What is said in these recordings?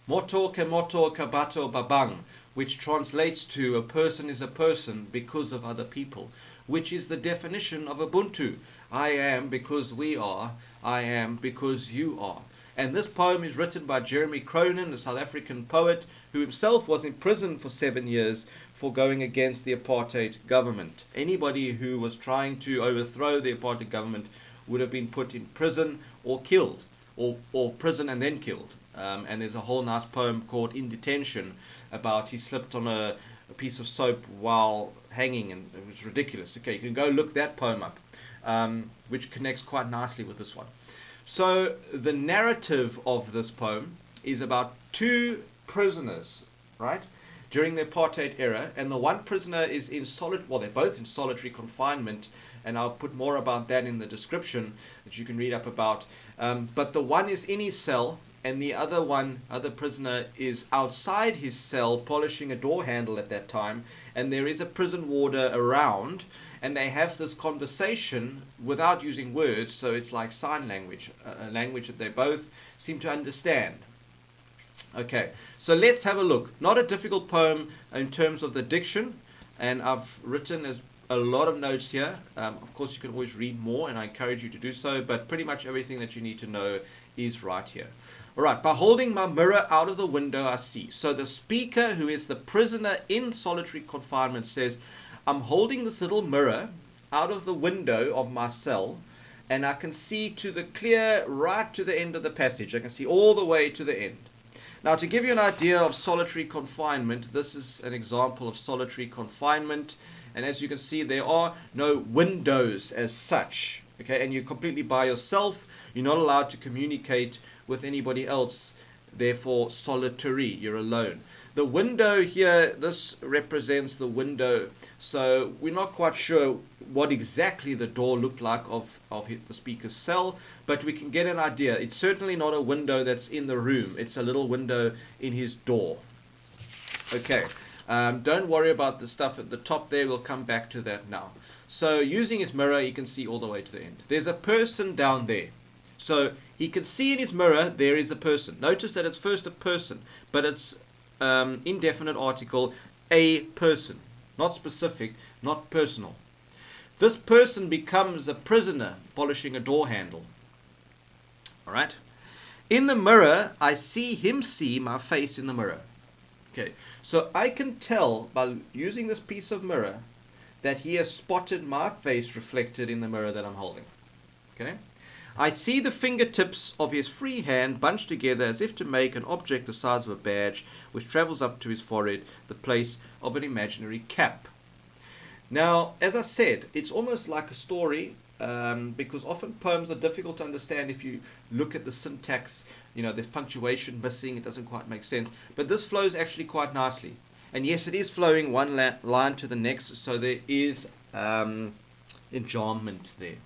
Motho ke motho ke batho babang, which translates to a person is a person because of other people, which is the definition of Ubuntu. I am because we are, I am because you are. And this poem is written by Jeremy Cronin, a South African poet who himself was in prison for 7 years for going against the apartheid government. Anybody who was trying to overthrow the apartheid government would have been put in prison or killed, or prison and then killed. And there's a whole nice poem called In Detention about he slipped on a piece of soap while hanging, and it was ridiculous. Okay, you can go look that poem up, which connects quite nicely with this one. So the narrative of this poem is about two prisoners, right, during the apartheid era, and the one prisoner is in well, they're both in solitary confinement, and I'll put more about that in the description that you can read up about. But the one is in his cell, and the other prisoner is outside his cell polishing a door handle at that time, and there is a prison warder around, and they have this conversation without using words, so it's like sign language, a language that they both seem to understand. Okay, so let's have a look. Not a difficult poem in terms of the diction, and I've written a lot of notes here. Of course, you can always read more, and I encourage you to do so, but pretty much everything that you need to know is right here. All right, by holding my mirror out of the window, I see. So the speaker, who is the prisoner in solitary confinement, says, I'm holding this little mirror out of the window of my cell, and I can see to the clear right to the end of the passage. I can see all the way to the end. Now, to give you an idea of solitary confinement, this is an example of solitary confinement, and as you can see, there are no windows as such. Okay, and you're completely by yourself. You're not allowed to communicate with anybody else, therefore solitary, you're alone. The window here, this represents the window, so we're not quite sure what exactly the door looked like of the speaker's cell, but we can get an idea. It's certainly not a window that's in the room, it's a little window in his door. Okay, don't worry about the stuff at the top there, we'll come back to that now. So using his mirror, he can see all the way to the end. There's a person down there. So he can see in his mirror there is a person. Notice that it's first a person, but it's indefinite article, a person, not specific, not personal. This person becomes a prisoner polishing a door handle. All right. In the mirror, I see him see my face in the mirror. Okay, so I can tell by using this piece of mirror that he has spotted my face reflected in the mirror that I'm holding. Okay. I see the fingertips of his free hand bunched together as if to make an object the size of a badge, which travels up to his forehead, the place of an imaginary cap. Now, as I said, it's almost like a story, because often poems are difficult to understand if you look at the syntax. You know, there's punctuation missing, it doesn't quite make sense. But this flows actually quite nicely. And yes, it is flowing one line to the next, so there is enjambment there.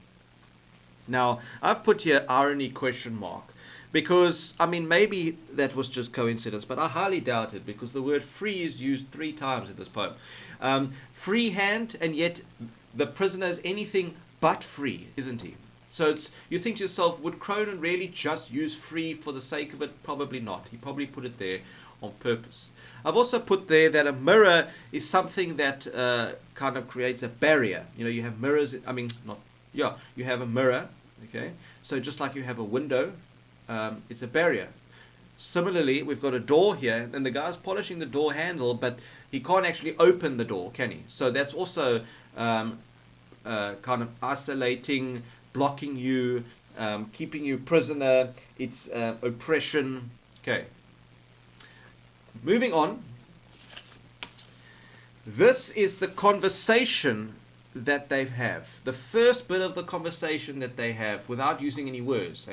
Now, I've put here irony question mark because, I mean, maybe that was just coincidence, but I highly doubt it because the word free is used 3 times in this poem. Free hand, and yet the prisoner is anything but free, isn't he? So you think to yourself, would Cronin really just use free for the sake of it? Probably not. He probably put it there on purpose. I've also put there that a mirror is something that kind of creates a barrier. You know, you have mirrors, you have a mirror, okay? So just like you have a window, it's a barrier. Similarly, we've got a door here, and the guy's polishing the door handle, but he can't actually open the door, can he? So that's also kind of isolating, blocking you, keeping you prisoner. It's oppression. Okay. Moving on. This is the conversation that they have. The first bit of the conversation that they have without using any words.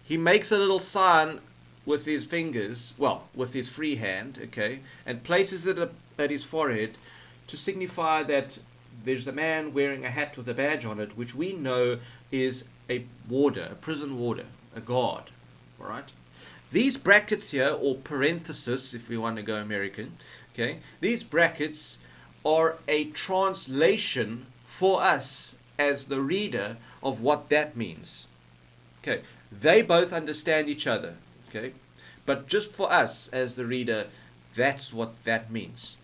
He makes a little sign with his fingers, well, with his free hand, okay, and places it at his forehead to signify that there's a man wearing a hat with a badge on it, which we know is a warder, a prison warder, a guard. All right. These brackets here, or parenthesis, if we want to go American, okay, these brackets are a translation for us as the reader of what that means. Okay, they both understand each other. Okay, But just for us as the reader, that's what that means.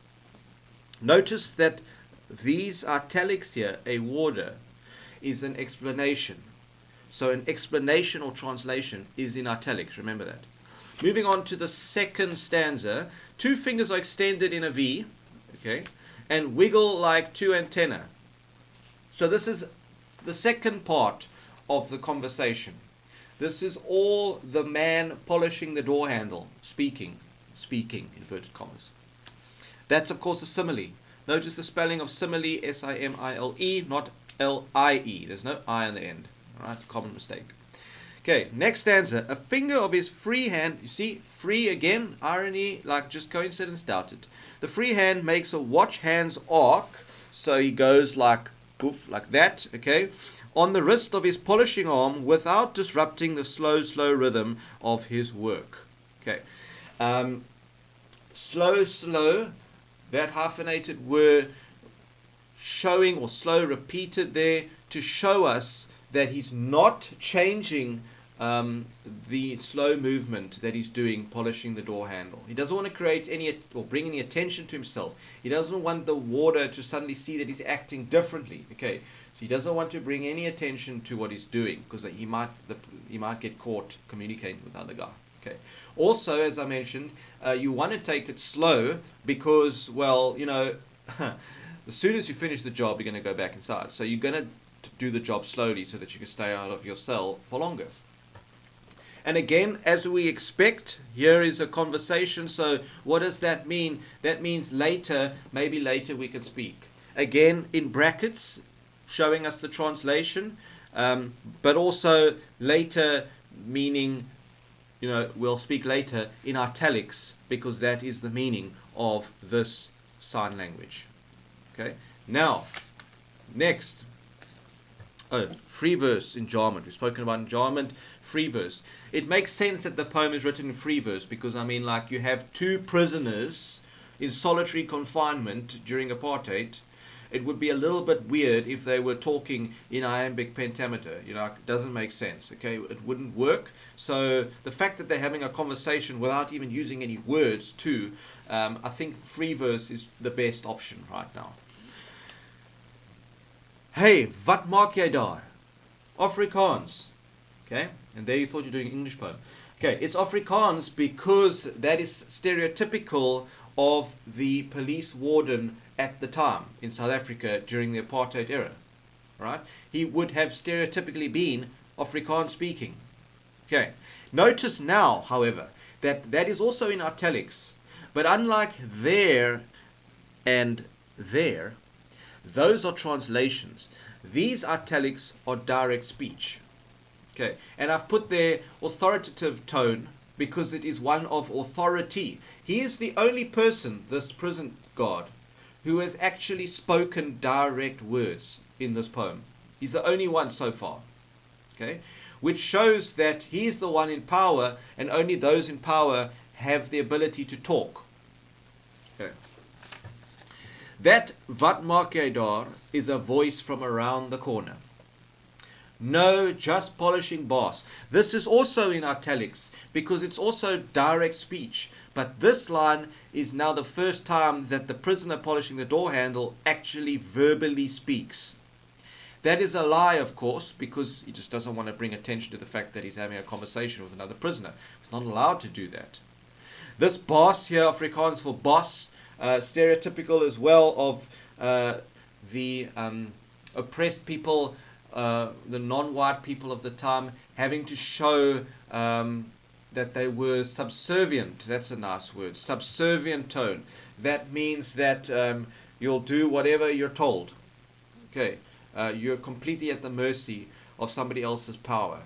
Notice that these italics here, a warder, is an explanation. So an explanation or translation is in italics, remember that. Moving on to the second stanza, two fingers are extended in a V, okay, and wiggle like two antennae. So this is the second part of the conversation. This is all the man polishing the door handle, speaking, inverted commas. That's, of course, a simile. Notice the spelling of simile, S-I-M-I-L-E, not L-I-E. There's no I on the end. All right, common mistake. Okay, next stanza. A finger of his free hand, you see, free again, irony, like just coincidence, doubted. The free hand makes a watch hand's arc, so he goes like, poof, like that, okay, on the wrist of his polishing arm without disrupting the slow, slow rhythm of his work. Okay. Slow, slow, that hyphenated word showing or slow repeated there to show us that he's not changing the slow movement that he's doing polishing the door handle. He doesn't want to create any or bring any attention to himself. He doesn't want the warder to suddenly see that he's acting differently. Okay, so he doesn't want to bring any attention to what he's doing because he might get caught communicating with the other guy. Okay. Also, as I mentioned, you want to take it slow because, well, you know, as soon as you finish the job, you're going to go back inside. So you're going to do the job slowly so that you can stay out of your cell for longer. And again, as we expect, here is a conversation. So what does that mean? That means later, maybe later we can speak. Again, in brackets, showing us the translation, but also later meaning, you know, we'll speak later in italics because that is the meaning of this sign language. Okay. Now, next. Oh, free verse in enjambment. We've spoken about enjambment, free verse. It makes sense that the poem is written in free verse because, I mean, like you have two prisoners in solitary confinement during apartheid. It would be a little bit weird if they were talking in iambic pentameter. You know, it doesn't make sense. Okay, it wouldn't work. So the fact that they're having a conversation without even using any words too, I think free verse is the best option right now. Hey, wat maak jy daar? Afrikaans. Okay, and there you thought you're doing an English poem. Okay, it's Afrikaans because that is stereotypical of the police warden at the time in South Africa during the apartheid era. Right? He would have stereotypically been Afrikaans speaking. Okay. Notice now, however, that that is also in italics. But unlike there and there, those are translations. These italics are direct speech. Okay, and I've put there authoritative tone because it is one of authority. He is the only person, this prison guard, who has actually spoken direct words in this poem. He's the only one so far. Okay, which shows that he is the one in power, and only those in power have the ability to talk. Okay. That wat maak jy daar is a voice from around the corner. No, just polishing boss. This is also in italics because it's also direct speech. But this line is now the first time that the prisoner polishing the door handle actually verbally speaks. That is a lie, of course, because he just doesn't want to bring attention to the fact that he's having a conversation with another prisoner. He's not allowed to do that. This boss here, Afrikaans for boss, stereotypical as well of the oppressed people, the non-white people of the time, having to show that they were subservient. That's a nice word. Subservient tone. That means that you'll do whatever you're told. Okay, you're completely at the mercy of somebody else's power.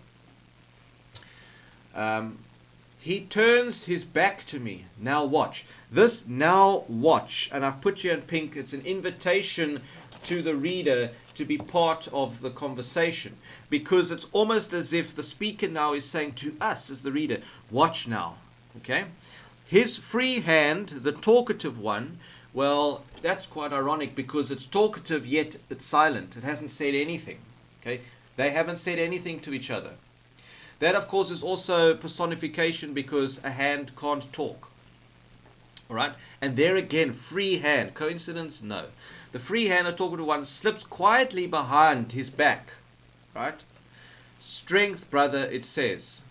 He turns his back to me. Now watch. This now watch, and I've put here in pink, it's an invitation to the reader to be part of the conversation, because it's almost as if the speaker now is saying to us as the reader, watch now. Okay? His free hand, the talkative one, well, that's quite ironic because it's talkative yet it's silent. It hasn't said anything. Okay? They haven't said anything to each other. That, of course, is also personification because a hand can't talk. All right, and there again, free hand. Coincidence? No. The free hand, the talking to one, slips quietly behind his back. Right? Strength, brother, it says.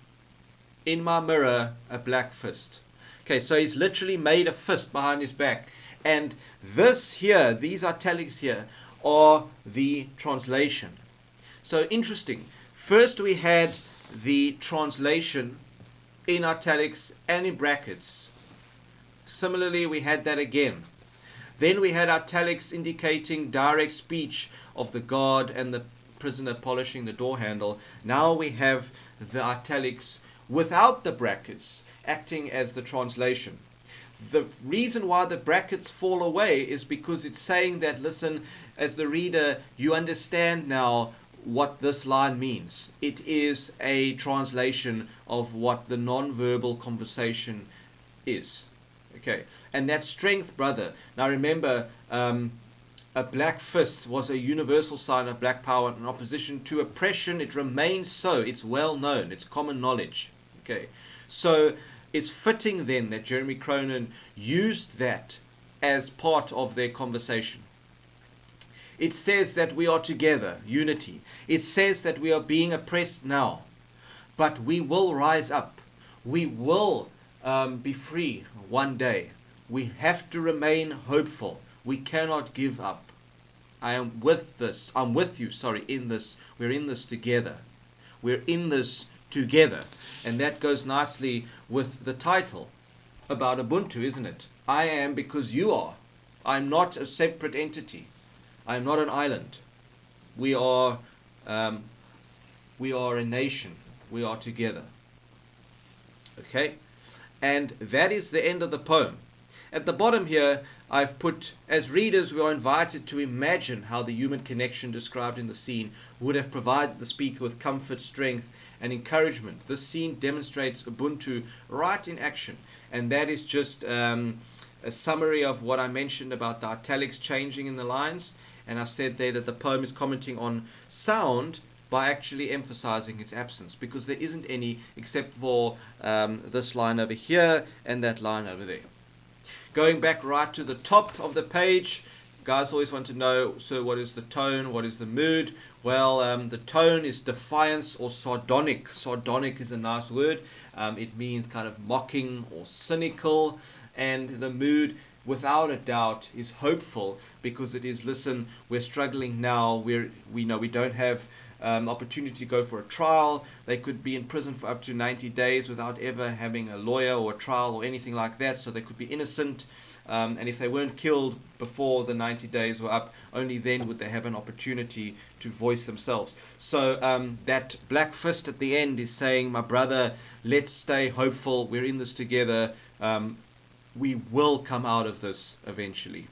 In my mirror, a black fist. Okay, so he's literally made a fist behind his back. And this here, these italics here, are the translation. So interesting. First we had the translation in italics and in brackets. Similarly, we had that again. Then we had italics indicating direct speech of the guard and the prisoner polishing the door handle. Now we have the italics without the brackets acting as the translation. The reason why the brackets fall away is because it's saying that, listen, as the reader, you understand now what this line means. It is a translation of what the non-verbal conversation is. Okay, and that strength, brother. Now remember, a black fist was a universal sign of black power in opposition to oppression. It remains so. It's well known. It's common knowledge. Okay, so it's fitting then that Jeremy Cronin used that as part of their conversation. It says that we are together, unity. It says that we are being oppressed now, but we will rise up. We will be free one day. We have to remain hopeful. We cannot give up. I am with this. I'm with you, sorry, in this. We're in this together. We're in this together. And that goes nicely with the title about Ubuntu, isn't it? I am because you are. I'm not a separate entity. I'm not an island. We are a nation. We are together. Okay? And that is the end of the poem. At the bottom here, I've put, as readers, we are invited to imagine how the human connection described in the scene would have provided the speaker with comfort, strength, and encouragement. This scene demonstrates Ubuntu right in action. And that is just a summary of what I mentioned about the italics changing in the lines. And I've said there that the poem is commenting on sound by actually emphasizing its absence, because there isn't any except for this line over here and that line over there. Going back right to the top of the page, guys always want to know, so what is the tone, what is the mood? Well, the tone is defiance or sardonic. Sardonic is a nice word. It means kind of mocking or cynical. And the mood, without a doubt, is hopeful, because it is, listen, we're struggling now. We know we don't have opportunity to go for a trial. They could be in prison for up to 90 days without ever having a lawyer or a trial or anything like that, so they could be innocent. And if they weren't killed before the 90 days were up, only then would they have an opportunity to voice themselves. So that black fist at the end is saying, my brother, let's stay hopeful. We're in this together. We will come out of this eventually.